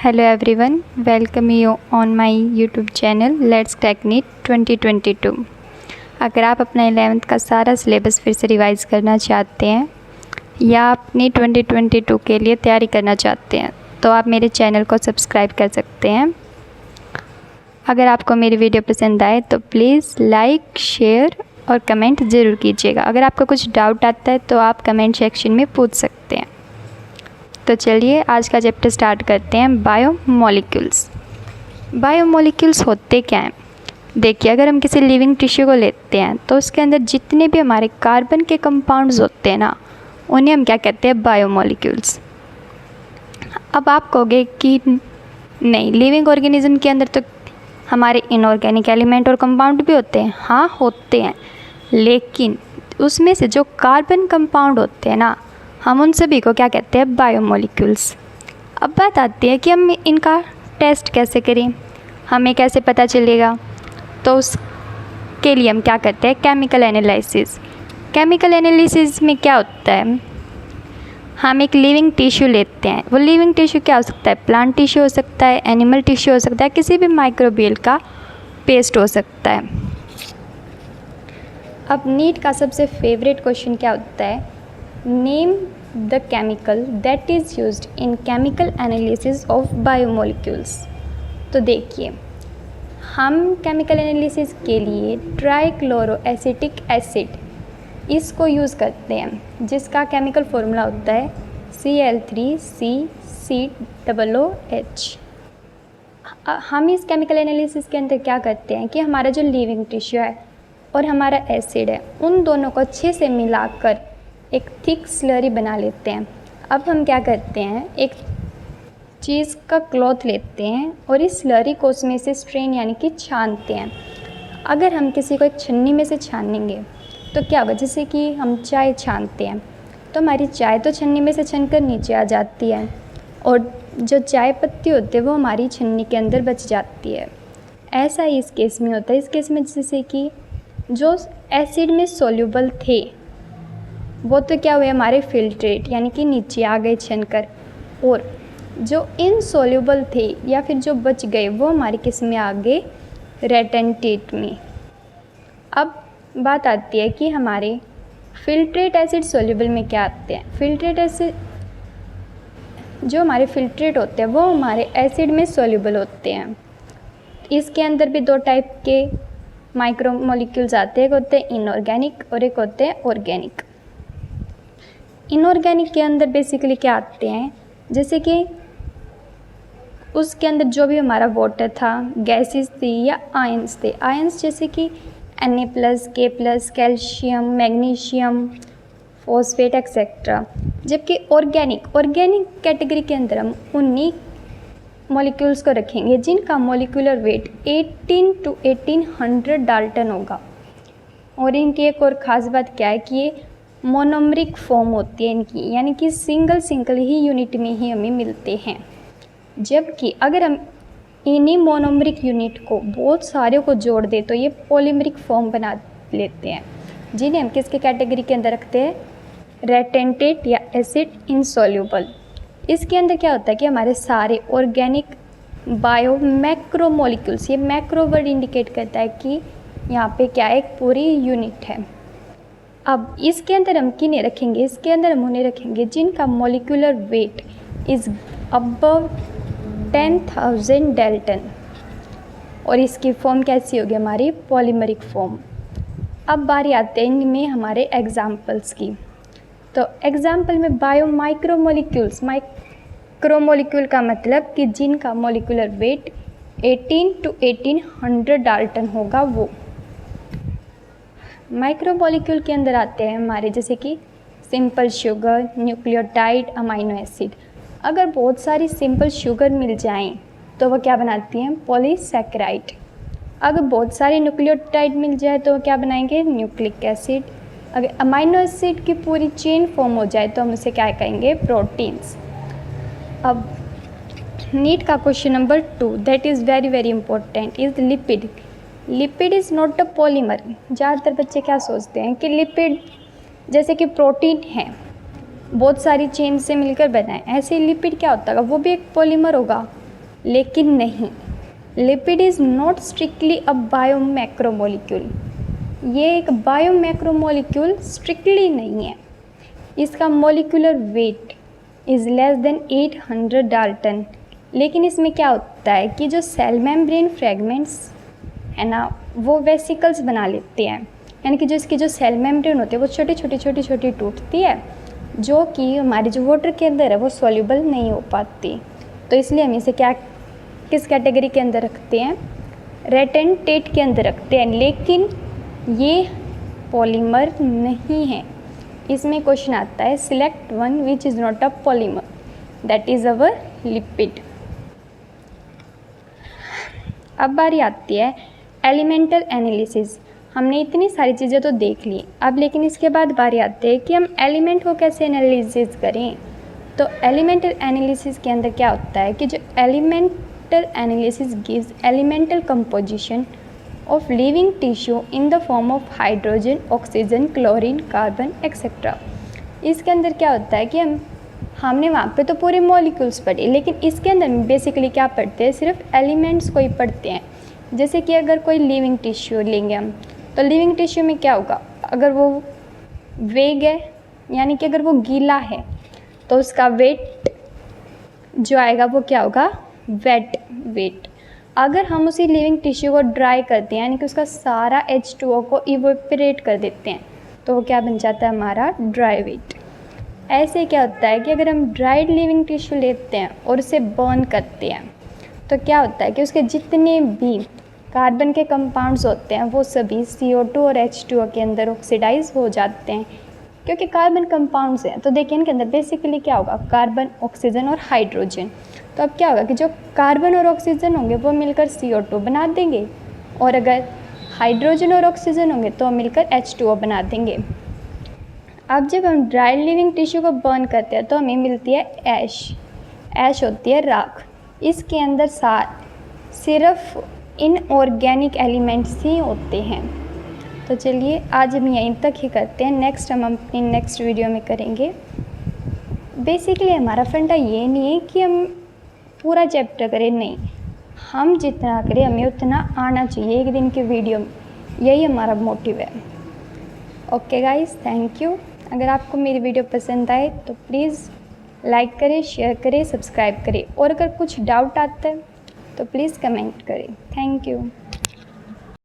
Hello everyone, welcome you on my YouTube channel Let's Crack NEET 2022। अगर आप अपना 11th का सारा सिलेबस फिर से रिवाइज़ करना चाहते हैं या आप NEET 2022 के लिए तैयारी करना चाहते हैं तो आप मेरे चैनल को सब्सक्राइब कर सकते हैं। अगर आपको मेरी वीडियो पसंद आए तो प्लीज़ लाइक, शेयर और कमेंट ज़रूर कीजिएगा। अगर आपका कुछ डाउट आता है तो आप कमेंट सेक्शन में पूछ सकते हैं। तो चलिए आज का चैप्टर स्टार्ट करते हैं। बायोमोलिक्यूल्स। बायोमोलिक्यूल्स होते क्या हैं? देखिए, अगर हम किसी लिविंग टिश्यू को लेते हैं तो उसके अंदर जितने भी हमारे कार्बन के कंपाउंड्स होते हैं ना, उन्हें हम क्या कहते हैं? बायोमोलिक्यूल्स। अब आप कहोगे कि नहीं, लिविंग ऑर्गेनिज्म के अंदर तो हमारे इनऑर्गेनिक एलिमेंट और कंपाउंड भी होते हैं। हाँ, होते हैं, लेकिन उसमें से जो कार्बन कंपाउंड होते हैं ना, हम उन सभी को क्या कहते हैं? बायोमोलिक्यूल्स। अब बात आती है कि हम इनका टेस्ट कैसे करें, हमें कैसे पता चलेगा? तो उसके लिए हम क्या करते हैं? Chemical analysis. केमिकल एनालिसिस में क्या होता है? हम एक लिविंग टिश्यू लेते हैं। वो लिविंग टिश्यू क्या हो सकता है? प्लांट टिश्यू हो सकता है, एनिमल टिश्यू हो सकता है, किसी भी माइक्रोबियल का पेस्ट हो सकता है। अब नीट का सबसे फेवरेट क्वेश्चन क्या होता है? Name the chemical that is used in chemical analysis of biomolecules. तो देखिए, हम केमिकल एनालिसिस के लिए ट्राइक्लोरोएसिटिक एसिड इसको यूज़ करते हैं, जिसका केमिकल फॉर्मूला होता है Cl3CCOOH। हम इस केमिकल एनालिसिस के अंदर क्या करते हैं कि हमारा जो लिविंग टिश्यू है और हमारा एसिड है, उन दोनों को अच्छे से मिलाकर एक थिक स्लरी बना लेते हैं। अब हम क्या करते हैं, एक चीज़ का क्लॉथ लेते हैं और इस स्लरी को उसमें से स्ट्रेन यानी कि छानते हैं। अगर हम किसी को एक छन्नी में से छानेंगे तो क्या होगा? जैसे कि हम चाय छानते हैं तो हमारी चाय तो छन्नी में से छनकर नीचे आ जाती है और जो चाय पत्ती होती है वो हमारी छन्नी के अंदर बच जाती है। ऐसा ही इस केस में होता है। इस केस में जैसे कि जो एसिड में सोल्यूबल थे वो तो क्या हुए? हमारे फिल्ट्रेट यानी कि नीचे आ गए छनकर, और जो इनसोल्यूबल थे या फिर जो बच गए वो हमारे किस में आ गए? रेटेंटेट में। अब बात आती है कि हमारे फिल्ट्रेट एसिड सोल्यूबल में क्या आते हैं? फिल्ट्रेट एसिड, जो हमारे फिल्ट्रेट होते हैं वो हमारे एसिड में सोल्यूबल होते हैं। इसके अंदर भी दो टाइप के माइक्रोमोलिक्यूल्स आते हैं, एक होते हैं इनऑर्गेनिक और एक होते हैं ऑर्गेनिक। इनऑर्गेनिक के अंदर बेसिकली क्या आते हैं? जैसे कि उसके अंदर जो भी हमारा वाटर था, गैसेस थी या आयंस थे। आयंस जैसे कि Na+, K+, calcium, magnesium, phosphate etcetera. जबकि ऑर्गेनिक कैटेगरी के अंदर हम उन्हीं मॉलिक्यूल्स को रखेंगे जिनका मॉलिक्यूलर वेट 18 to 1800 डाल्टन होगा। और इनकी एक और ख़ास बात क्या है कि ये मोनोमरिक फॉर्म होती है इनकी, यानी कि सिंगल ही यूनिट में ही हमें मिलते हैं। जबकि अगर हम इन्हीं मोनोमरिक यूनिट को बहुत सारे को जोड़ दें तो ये पॉलीमरिक फॉर्म बना लेते हैं, जिन्हें हम किसके कैटेगरी के अंदर रखते हैं? रेटेंटेट या एसिड इनसोल्यूबल। इसके अंदर क्या होता है कि हमारे सारे ऑर्गेनिक बायो मैक्रोमोलिक्यूल्स, ये मैक्रो वर्ड इंडिकेट करता है कि यहाँ पे क्या एक पूरी यूनिट है। अब इसके अंदर हम किन्हें रखेंगे? इसके अंदर हम उन्हें रखेंगे जिनका molecular weight is above 10,000 Dalton, और इसकी फॉर्म कैसी होगी? हमारी पॉलीमरिक फॉर्म। अब बारी आते हैं इनमें हमारे एग्जाम्पल्स की। तो एग्जाम्पल में बायो माइक्रोमोलिक्यूल्स, माइक्रोमोलिक्यूल का मतलब कि जिनका मॉलिक्यूलर वेट 18 to 1800 डाल्टन होगा वो। माइक्रोमोलिक्यूल के अंदर आते हैं हमारे जैसे कि simple sugar, nucleotide, amino acid. अगर बहुत सारी सिंपल शुगर मिल जाएं तो वो क्या बनाती हैं? पॉलीसैकेराइड। अगर बहुत सारी न्यूक्लियोटाइड मिल जाए तो वो क्या बनाएंगे? Nucleic acid. अगर अमाइनो एसिड की पूरी चेन फॉर्म हो जाए तो हम उसे क्या कहेंगे? प्रोटीन्स। अब नीट का question number 2 that is very important is lipid. Lipid is not a polymer. ज़्यादातर बच्चे क्या सोचते हैं कि लिपिड जैसे कि प्रोटीन है, बहुत सारी चेन से मिलकर बना है, ऐसे लिपिड क्या होता है? वो भी एक पॉलीमर होगा। लेकिन नहीं, लिपिड इज़ नॉट स्ट्रिक्टली अ बायोमैक्रोमोलिक्यूल। ये एक बायोमैक्रोमोलिक्यूल स्ट्रिक्टली नहीं है। इसका molecular weight is less than 800 Dalton. लेकिन इसमें क्या होता है कि जो सेल मेम्ब्रेन फ्रेगमेंट्स है ना, वो वेसिकल्स बना लेते हैं, यानी कि जो इसकी जो सेल मेम्ब्रेन होती है वो छोटी टूटती है, जो कि हमारे जो वाटर के अंदर है वो सॉल्युबल नहीं हो पाती। तो इसलिए हम इसे किस कैटेगरी के अंदर रखते हैं, रेटेंटेट के अंदर रखते हैं। लेकिन ये पॉलीमर नहीं है। इसमें क्वेश्चन आता है select one which is not a polymer, that is our lipid. अब बारी आती है एलिमेंटल एनालिसिस। हमने इतनी सारी चीज़ें तो देख ली, अब लेकिन इसके बाद बारी आती है कि हम एलिमेंट को कैसे एनालिसिस करें। तो एलिमेंटल एनालिसिस के अंदर क्या होता है कि जो elemental analysis gives elemental composition of living tissue in the form of hydrogen, oxygen, chlorine, carbon etcetera. इसके अंदर क्या होता है कि हमने वहाँ पे तो पूरे मॉलिक्यूल्स पढ़े, लेकिन इसके अंदर बेसिकली क्या पढ़ते हैं, सिर्फ एलिमेंट्स को ही पढ़ते हैं। जैसे कि अगर कोई लिविंग टिश्यू लेंगे हम, तो लिविंग टिश्यू में क्या होगा, अगर वो वेग है यानी कि अगर वो गीला है तो उसका वेट जो आएगा वो क्या होगा, वेट वेट। अगर हम उसी लिविंग टिश्यू को ड्राई करते हैं यानी कि उसका सारा H2O को इवेपोरेट कर देते हैं, तो वो क्या बन जाता है, हमारा ड्राई वेट। ऐसे क्या होता है कि अगर हम ड्राइड लिविंग टिश्यू लेते हैं और उसे बर्न करते हैं तो क्या होता है कि उसके जितने भी कार्बन के कंपाउंड्स होते हैं वो सभी CO2 और H2O के अंदर ऑक्सीडाइज हो जाते हैं, क्योंकि कार्बन कंपाउंड्स हैं। तो देखिए इनके अंदर बेसिकली क्या होगा, कार्बन, ऑक्सीजन और हाइड्रोजन। तो अब क्या होगा कि जो कार्बन और ऑक्सीजन होंगे वो मिलकर CO2 बना देंगे, और अगर हाइड्रोजन और ऑक्सीजन होंगे तो मिलकर H2O बना देंगे। अब जब हम ड्राई लिविंग टिश्यू को बर्न करते हैं तो हमें मिलती है ऐश होती है राख। इसके अंदर सिर्फ इनऑर्गेनिक एलिमेंट्स ही होते हैं। तो चलिए आज हम यहीं तक ही करते हैं, नेक्स्ट हम अपनी नेक्स्ट वीडियो में करेंगे। बेसिकली हमारा फंडा ये नहीं है कि हम पूरा चैप्टर करें, नहीं, हम जितना करें हमें उतना आना चाहिए एक दिन की वीडियो में, यही हमारा मोटिव है। Okay guys, thank you. अगर आपको मेरी वीडियो पसंद आए तो प्लीज़ लाइक करें, शेयर करें, सब्सक्राइब करें, और अगर कुछ डाउट आता है तो प्लीज़ कमेंट करें। Thank you.